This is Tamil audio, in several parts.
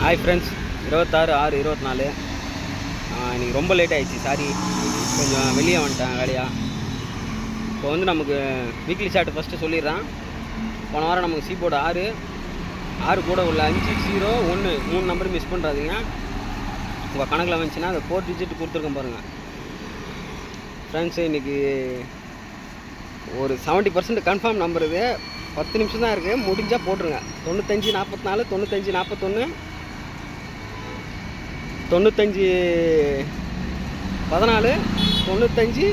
Hi friends, 26/6/24. இன்றைக்கி ரொம்ப லேட் ஆகிடுச்சு, சாரி. கொஞ்சம் வெளியே வந்துட்டேன் வேலையாக. இப்போ வந்து நமக்கு வீக்லி சார்ட் ஃபஸ்ட்டு சொல்லிடுறேன். போன வாரம் நமக்கு சீபோர்டு 6 கூட உள்ள 501 3 நம்பர் மிஸ் பண்ணுறாதீங்க. உங்கள் கணக்கில் வந்துச்சுன்னா அதை 4 டிஜிட் கொடுத்துருக்கேன் பாருங்கள் ஃப்ரெண்ட்ஸு. இன்றைக்கி ஒரு 70% கன்ஃபார்ம் நம்பர் இது. 10 நிமிஷம் தான் இருக்குது, முடிஞ்சால் போட்டுருங்க. 95 44 95 41 95 14 95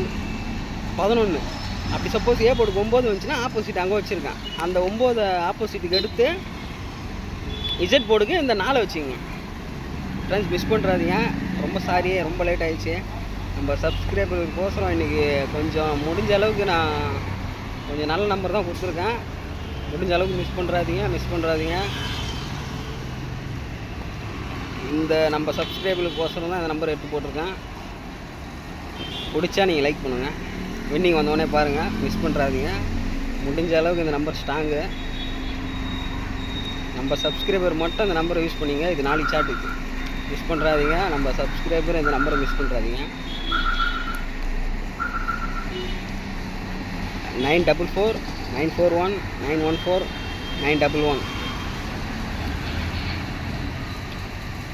11. அப்படி சப்போஸ் ஏ போர்டுக்கு 9 வந்துச்சுன்னா ஆப்போசிட் அங்கே வச்சுருக்கேன். அந்த 9 ஆப்போசிட்டுக்கு எடுத்து இசட் போர்டுக்கு இந்த 4 வச்சுக்கோங்க ஃப்ரெண்ட்ஸ். மிஸ் பண்ணுறாதீங்க. ரொம்ப சாரி, ரொம்ப லேட் ஆகிடுச்சு. நம்ம சப்ஸ்கிரைபருக்கோசரம் இன்றைக்கி கொஞ்சம் முடிஞ்ச அளவுக்கு நான் கொஞ்சம் நல்ல நம்பர் தான் கொடுத்துருக்கேன். முடிஞ்ச அளவுக்கு மிஸ் பண்ணுறாதீங்க. இந்த நம்ம சப்ஸ்கிரைபருக்கோசரம் தான் இந்த நம்பர் எடுத்து போட்டிருக்கேன். பிடிச்சா நீங்கள் லைக் பண்ணுங்கள். வின்னிங் வந்தோடனே பாருங்கள், மிஸ் பண்ணுறாதீங்க. முடிஞ்ச அளவுக்கு இந்த நம்பர் ஸ்ட்ராங்கு. நம்ம சப்ஸ்கிரைபர் மட்டும் இந்த நம்பரை யூஸ் பண்ணிங்க. இது 4 சாட் இருக்குது, மிஸ் பண்ணுறாதீங்க. நம்ம சப்ஸ்கிரைபர் இந்த நம்பரை மிஸ் பண்ணுறாதீங்க. 944 941 914 911.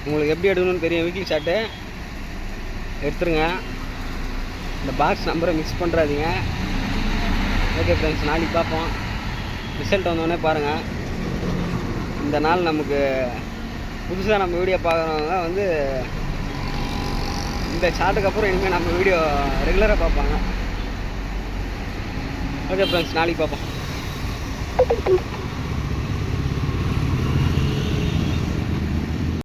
உங்களுக்கு எப்படி எடுக்கணும்னு தெரியும். வீக்லி சார்ட்டு எடுத்துருங்க. இந்த பாக்ஸ் நம்பரை மிஸ் பண்ணுறாதீங்க. ஓகே ஃப்ரெண்ட்ஸ், நாளைக்கு பார்ப்போம். ரிசல்ட் வந்தோடனே பாருங்கள். இந்த நாள் நமக்கு புதுசாக நம்ம வீடியோ பார்க்குறவங்க வந்து இந்த சார்ட்டுக்கு அப்புறம் இனிமேல் நம்ம வீடியோ ரெகுலராக பார்ப்பாங்க. ஓகே ஃப்ரெண்ட்ஸ், நாளைக்கு பார்ப்போம்.